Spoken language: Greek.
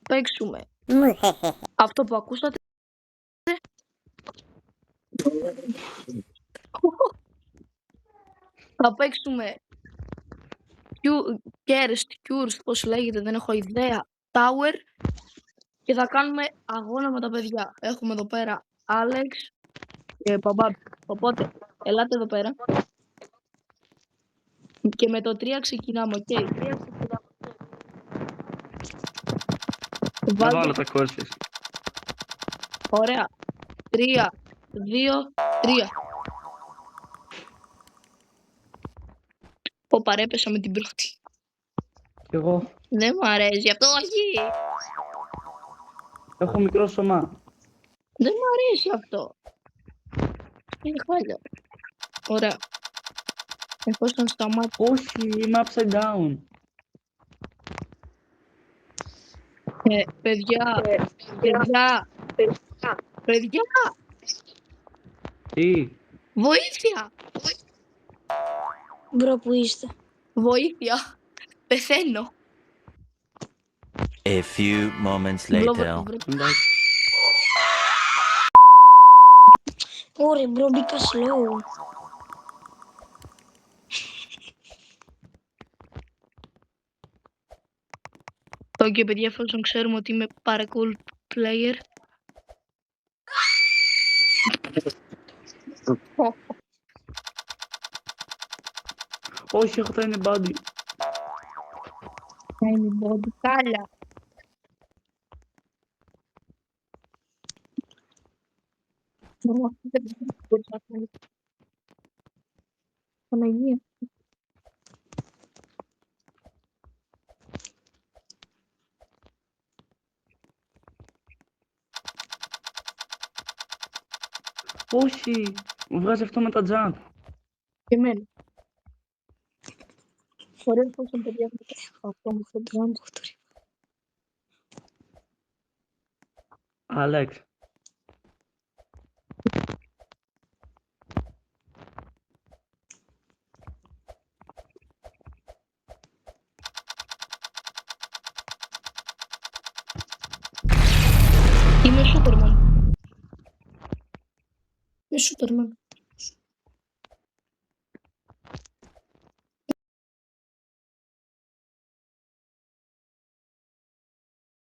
παίξουμε αυτό που ακούσατε. Θα παίξουμε Cures, πώς λέγεται, δεν έχω ιδέα, Tower, και θα κάνουμε αγώνα με τα παιδιά. Έχουμε εδώ πέρα Άλεξ και Παμπάμπη. Οπότε, ελάτε εδώ πέρα. Και με το 3 ξεκινάμε, οκ. Να βάλω τα κόρσες. Ωραία. 3, 2, 3. Πω παρέπεσα με την πρώτη. Κι εγώ Δεν μου αρέσει αυτό, όχι. έχω μικρό σωμά. Δεν μου αρέσει αυτό. Είναι χάλια. Ωραία. Εφόσον σταμάτησε. Όχι, είμαι upside down. Παιδιά. Τι. Βοήθεια. Μπρο, που είστε? Βοήθεια. Πεθαίνω. A few moments later. Εντάξει. Ωραία, μπρο, μπήκα slow. Και παιδιά, εφόσον ξέρουμε ότι είμαι parkour player. Όχι, έχω τα είναι body. Είναι body κάλια. Παναγία. Όχι, μου βγάζει αυτό με τα jump. Και εμένα. Ωραία, εφόσον παιδιά αυτό μου στο jump. Άλεξ. Είμαι Σούπερμαν. Είμαι Σούπερμαν.